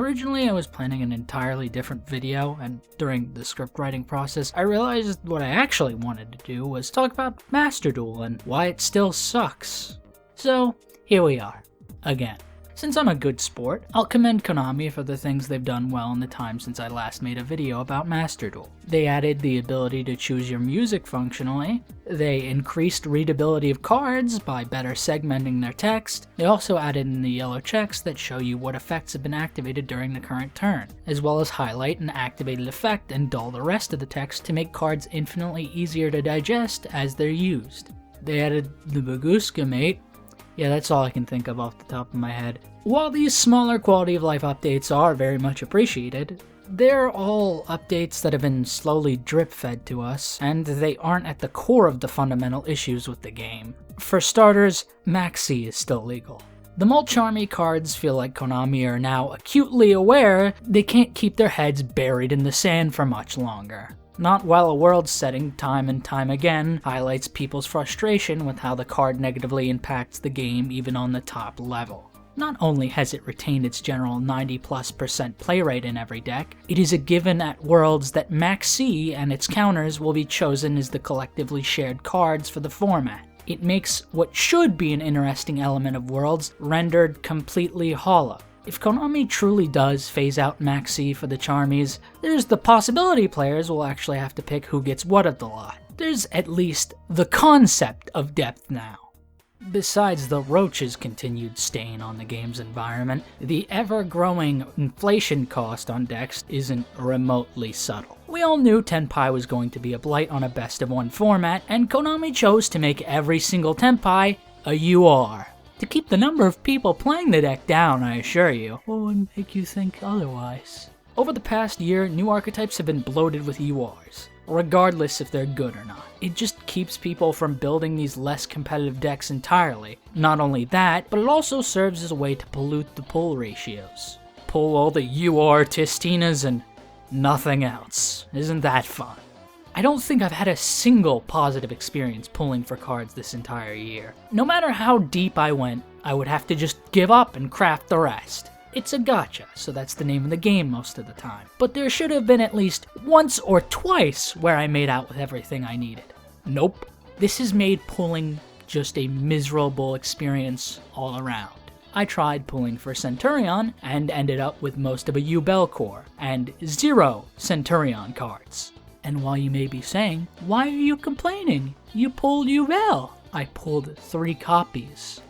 Originally, I was planning an entirely different video, and during the script writing process, I realized what I actually wanted to do was talk about Master Duel and why it still sucks. So, here we are, again. Since I'm a good sport, I'll commend Konami for the things they've done well in the time since I last made a video about Master Duel. They added the ability to choose your music functionally, they increased readability of cards by better segmenting their text, they also added in the yellow checks that show you what effects have been activated during the current turn, as well as highlight an activated effect and dull the rest of the text to make cards infinitely easier to digest as they're used. They added the Baguska mate. Yeah, that's all I can think of off the top of my head. While these smaller quality of life updates are very much appreciated, they're all updates that have been slowly drip-fed to us, and they aren't at the core of the fundamental issues with the game. For starters, Maxi is still legal. The Mulcharmy cards feel like Konami are now acutely aware they can't keep their heads buried in the sand for much longer. Not while a world setting time and time again highlights people's frustration with how the card negatively impacts the game even on the top level. Not only has it retained its general 90+% play rate in every deck, it is a given at Worlds that Maxi and its counters will be chosen as the collectively shared cards for the format. It makes what should be an interesting element of Worlds rendered completely hollow. If Konami truly does phase out Maxi for the Charmies, there's the possibility players will actually have to pick who gets what of the lot. There's at least the concept of depth now. Besides the Roach's continued stain on the game's environment, the ever-growing inflation cost on decks isn't remotely subtle. We all knew Tenpai was going to be a blight on a best-of-1 format, and Konami chose to make every single Tenpai a UR. To keep the number of people playing the deck down, I assure you. What would make you think otherwise? Over the past year, new archetypes have been bloated with URs, regardless if they're good or not. It just keeps people from building these less competitive decks entirely. Not only that, but it also serves as a way to pollute the pull ratios. Pull all the UR Tistinas and nothing else. Isn't that fun? I don't think I've had a single positive experience pulling for cards this entire year. No matter how deep I went, I would have to just give up and craft the rest. It's a gacha, so that's the name of the game most of the time. But there should have been at least once or twice where I made out with everything I needed. Nope. This has made pulling just a miserable experience all around. I tried pulling for Centurion and ended up with most of a Ubel core and 0 Centurion cards. And while you may be saying, why are you complaining? You pulled Ubel. I pulled 3 copies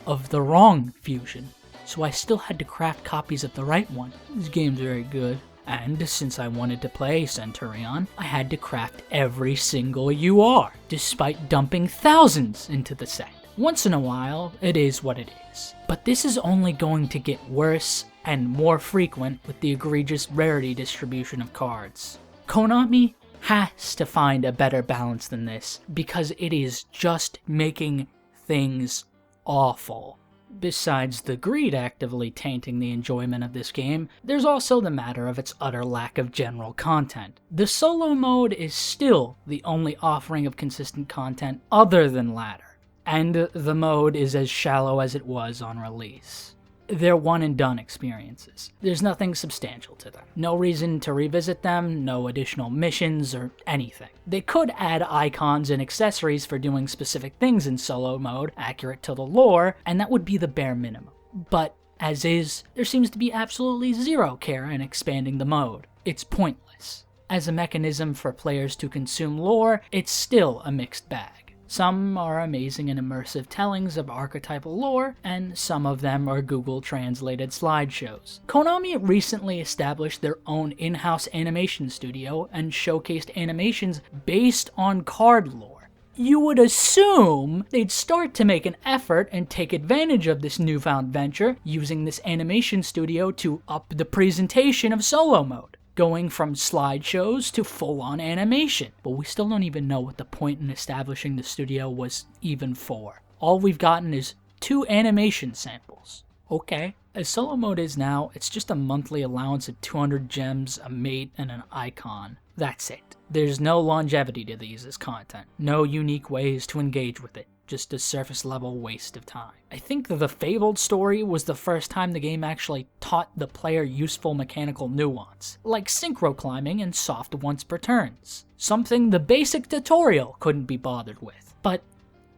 of the wrong fusion, so I still had to craft copies of the right one. This game's very good. And since I wanted to play Centurion, I had to craft every single UR, despite dumping thousands into the set. Once in a while, it is what it is. But this is only going to get worse and more frequent with the egregious rarity distribution of cards. Konami has to find a better balance than this, because it is just making things awful. Besides the greed actively tainting the enjoyment of this game, there's also the matter of its utter lack of general content. The solo mode is still the only offering of consistent content other than ladder, and the mode is as shallow as it was on release. They're one-and-done experiences. There's nothing substantial to them. No reason to revisit them, no additional missions or anything. They could add icons and accessories for doing specific things in solo mode, accurate to the lore, and that would be the bare minimum. But, as is, there seems to be absolutely zero care in expanding the mode. It's pointless. As a mechanism for players to consume lore, it's still a mixed bag. Some are amazing and immersive tellings of archetypal lore, and some of them are Google-translated slideshows. Konami recently established their own in-house animation studio and showcased animations based on card lore. You would assume they'd start to make an effort and take advantage of this newfound venture, using this animation studio to up the presentation of solo mode, going from slideshows to full-on animation. But we still don't even know what the point in establishing the studio was even for. All we've gotten is 2 animation samples. Okay. As solo mode is now, it's just a monthly allowance of 200 gems, a mate, and an icon. That's it. There's no longevity to these as content, no unique ways to engage with it. just a surface level waste of time. I think the Fabled story was the first time the game actually taught the player useful mechanical nuance, like synchro climbing and soft once per turns, something the basic tutorial couldn't be bothered with. But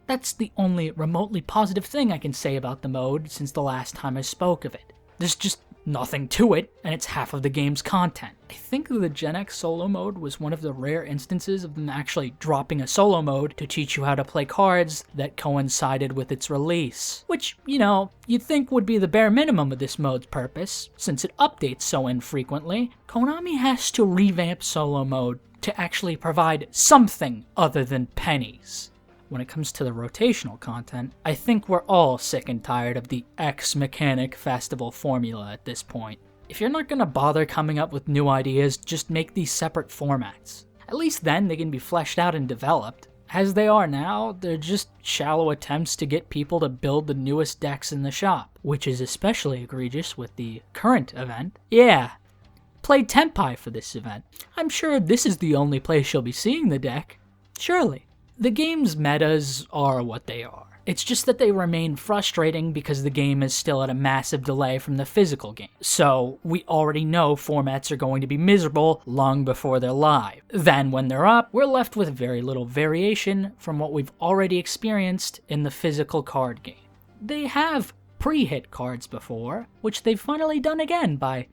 that's the only remotely positive thing I can say about the mode since the last time I spoke of it. There's just nothing to it, and it's half of the game's content. I think the Gen X solo mode was one of the rare instances of them actually dropping a solo mode to teach you how to play cards that coincided with its release. Which, you'd think would be the bare minimum of this mode's purpose, since it updates so infrequently. Konami has to revamp solo mode to actually provide something other than pennies. When it comes to the rotational content, I think we're all sick and tired of the X-Mechanic Festival formula at this point. If you're not gonna bother coming up with new ideas, just make these separate formats. At least then they can be fleshed out and developed. As they are now, they're just shallow attempts to get people to build the newest decks in the shop, which is especially egregious with the current event. Yeah, play Tenpai for this event. I'm sure this is the only place you'll be seeing the deck. Surely. The game's metas are what they are. It's just that they remain frustrating because the game is still at a massive delay from the physical game. So we already know formats are going to be miserable long before they're live. Then when they're up, we're left with very little variation from what we've already experienced in the physical card game. They have pre-hit cards before, which they've finally done again by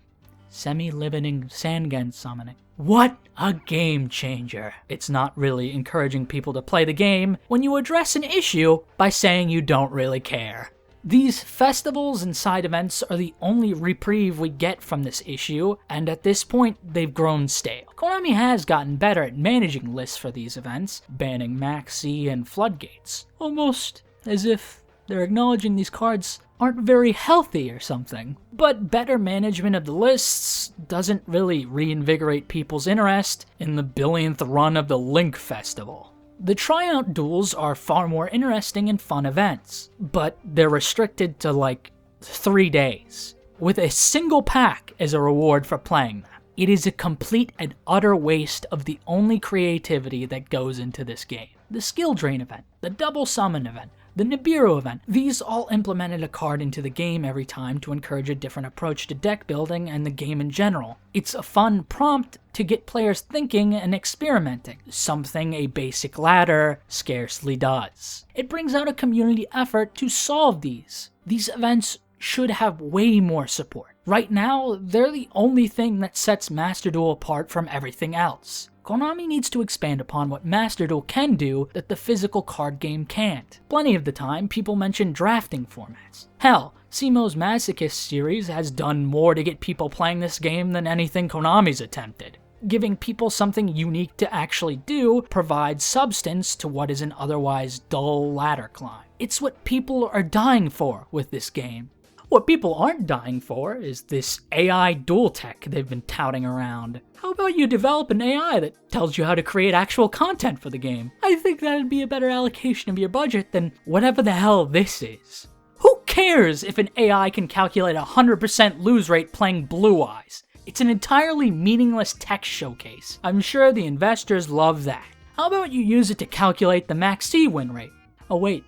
semi-limiting Sangen summoning. What a game changer. It's not really encouraging people to play the game when you address an issue by saying you don't really care. These festivals and side events are the only reprieve we get from this issue, and at this point, they've grown stale. Konami has gotten better at managing lists for these events, banning Maxi and Floodgates, almost as if they're acknowledging these cards aren't very healthy or something. But better management of the lists doesn't really reinvigorate people's interest in the billionth run of the Link Festival. The tryout duels are far more interesting and fun events, but they're restricted to 3 days, with a single pack as a reward for playing them. It is a complete and utter waste of the only creativity that goes into this game. The skill drain event, the double summon event, the Nibiru event, these all implemented a card into the game every time to encourage a different approach to deck building and the game in general. It's a fun prompt to get players thinking and experimenting, something a basic ladder scarcely does. It brings out a community effort to solve these. These events should have way more support. Right now, they're the only thing that sets Master Duel apart from everything else. Konami needs to expand upon what Master Duel can do that the physical card game can't. Plenty of the time, people mention drafting formats. Hell, Simo's Masochist series has done more to get people playing this game than anything Konami's attempted. Giving people something unique to actually do provides substance to what is an otherwise dull ladder climb. It's what people are dying for with this game. What people aren't dying for is this AI duel tech they've been touting around. How about you develop an AI that tells you how to create actual content for the game? I think that'd be a better allocation of your budget than whatever the hell this is. Who cares if an AI can calculate a 100% lose rate playing Blue Eyes? It's an entirely meaningless tech showcase. I'm sure the investors love that. How about you use it to calculate the max C win rate? Oh wait,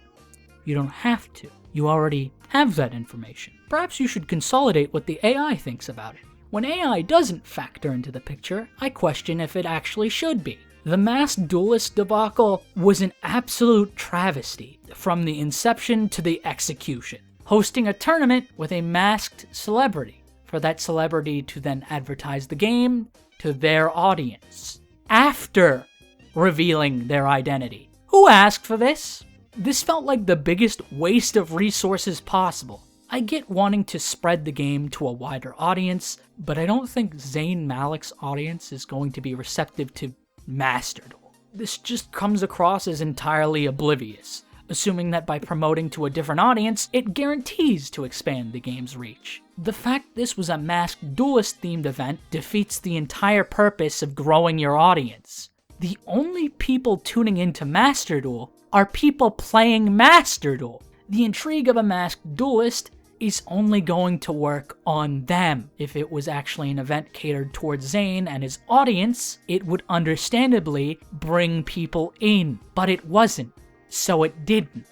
you don't have to. You already have that information. Perhaps you should consolidate what the AI thinks about it. When AI doesn't factor into the picture, I question if it actually should be. The Masked Duelist debacle was an absolute travesty from the inception to the execution. Hosting a tournament with a masked celebrity, for that celebrity to then advertise the game to their audience, after revealing their identity. Who asked for this? This felt like the biggest waste of resources possible. I get wanting to spread the game to a wider audience, but I don't think Zayn Malik's audience is going to be receptive to Master Duel. This just comes across as entirely oblivious, assuming that by promoting to a different audience, it guarantees to expand the game's reach. The fact this was a Masked Duelist themed event defeats the entire purpose of growing your audience. The only people tuning into Master Duel are people playing Master Duel. The intrigue of a Masked Duelist is only going to work on them. If it was actually an event catered towards Zayn and his audience, it would understandably bring people in, but it wasn't, so it didn't.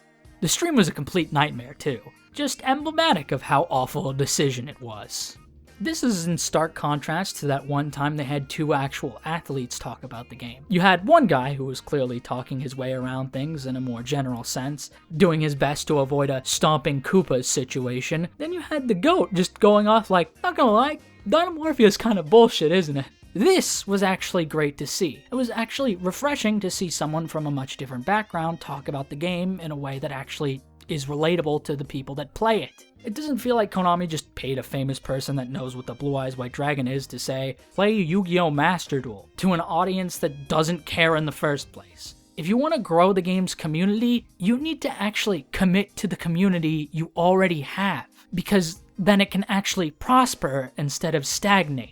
The stream was a complete nightmare too, just emblematic of how awful a decision it was. This is in stark contrast to that one time they had two actual athletes talk about the game. You had one guy who was clearly talking his way around things in a more general sense, doing his best to avoid a stomping Koopas situation. Then you had the GOAT just going off like, not gonna lie, Dynamorphia is kind of bullshit, isn't it? This was actually great to see. It was actually refreshing to see someone from a much different background talk about the game in a way that actually is relatable to the people that play it. It doesn't feel like Konami just paid a famous person that knows what the Blue Eyes White Dragon is to say, play Yu-Gi-Oh! Master Duel, to an audience that doesn't care in the first place. If you want to grow the game's community, you need to actually commit to the community you already have, because then it can actually prosper instead of stagnate.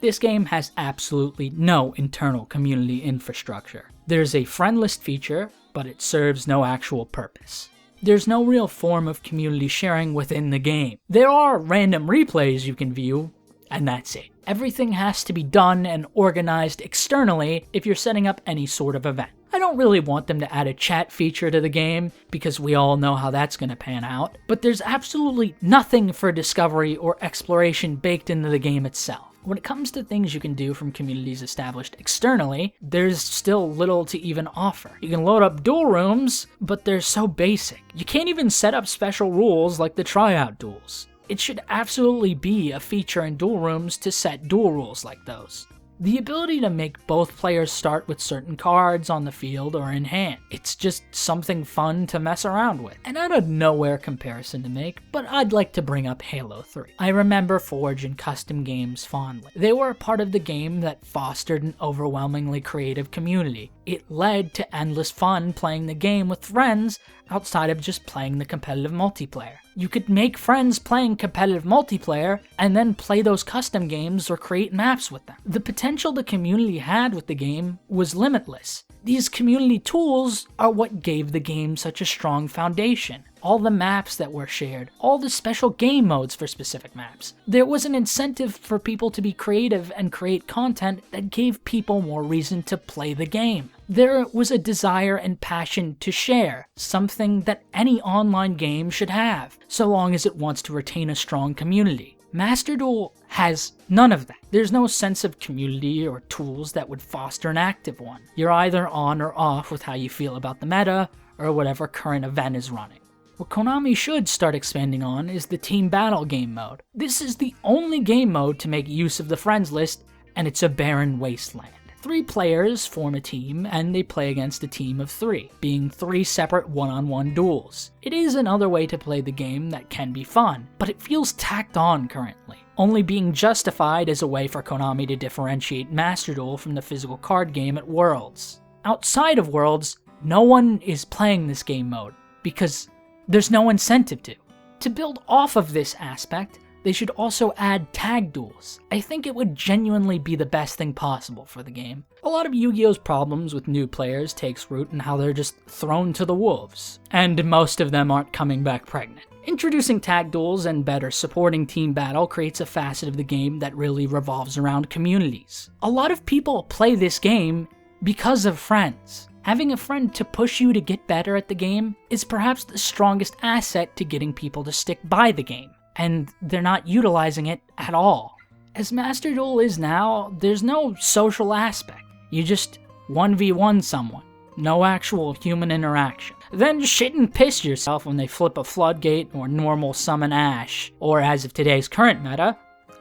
This game has absolutely no internal community infrastructure. There's a friend list feature, but it serves no actual purpose. There's no real form of community sharing within the game. There are random replays you can view, and that's it. Everything has to be done and organized externally if you're setting up any sort of event. I don't really want them to add a chat feature to the game, because we all know how that's going to pan out, but there's absolutely nothing for discovery or exploration baked into the game itself. When it comes to things you can do from communities established externally, there's still little to even offer. You can load up duel rooms, but they're so basic. You can't even set up special rules like the tryout duels. It should absolutely be a feature in duel rooms to set duel rules like those. The ability to make both players start with certain cards on the field or in hand. It's just something fun to mess around with. And out of nowhere comparison to make, but I'd like to bring up Halo 3. I remember Forge and custom games fondly. They were a part of the game that fostered an overwhelmingly creative community. It led to endless fun playing the game with friends outside of just playing the competitive multiplayer. You could make friends playing competitive multiplayer and then play those custom games or create maps with them. The potential the community had with the game was limitless. These community tools are what gave the game such a strong foundation. All the maps that were shared, all the special game modes for specific maps. There was an incentive for people to be creative and create content that gave people more reason to play the game. There was a desire and passion to share, something that any online game should have, so long as it wants to retain a strong community. Master Duel has none of that. There's no sense of community or tools that would foster an active one. You're either on or off with how you feel about the meta, or whatever current event is running. What Konami should start expanding on is the Team Battle game mode. This is the only game mode to make use of the friends list, and it's a barren wasteland. 3 players form a team, and they play against a team of 3, being 3 separate one-on-one duels. It is another way to play the game that can be fun, but it feels tacked on currently, only being justified as a way for Konami to differentiate Master Duel from the physical card game at Worlds. Outside of Worlds, no one is playing this game mode, because there's no incentive to. To build off of this aspect, they should also add tag duels. I think it would genuinely be the best thing possible for the game. A lot of Yu-Gi-Oh's problems with new players takes root in how they're just thrown to the wolves, and most of them aren't coming back pregnant. Introducing tag duels and better supporting team battle creates a facet of the game that really revolves around communities. A lot of people play this game because of friends. Having a friend to push you to get better at the game is perhaps the strongest asset to getting people to stick by the game, and they're not utilizing it at all. As Master Duel is now, there's no social aspect. You just 1v1 someone. No actual human interaction. Then shit and piss yourself when they flip a floodgate or normal summon Ash, or as of today's current meta,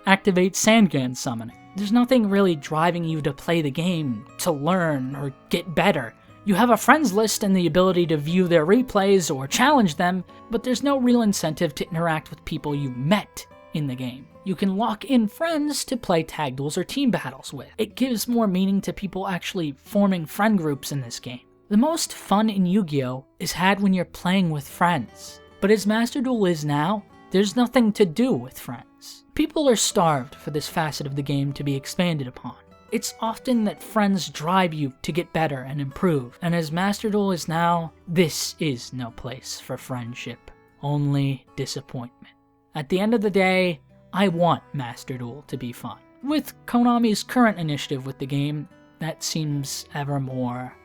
activate Sandgan summoning. There's nothing really driving you to play the game, to learn, or get better. You have a friends list and the ability to view their replays or challenge them, but there's no real incentive to interact with people you met in the game. You can lock in friends to play tag duels or team battles with. It gives more meaning to people actually forming friend groups in this game. The most fun in Yu-Gi-Oh! Is had when you're playing with friends, but as Master Duel is now, there's nothing to do with friends. People are starved for this facet of the game to be expanded upon. It's often that friends drive you to get better and improve, and as Master Duel is now, this is no place for friendship, only disappointment. At the end of the day, I want Master Duel to be fun. With Konami's current initiative with the game, that seems ever more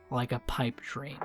like a pipe dream.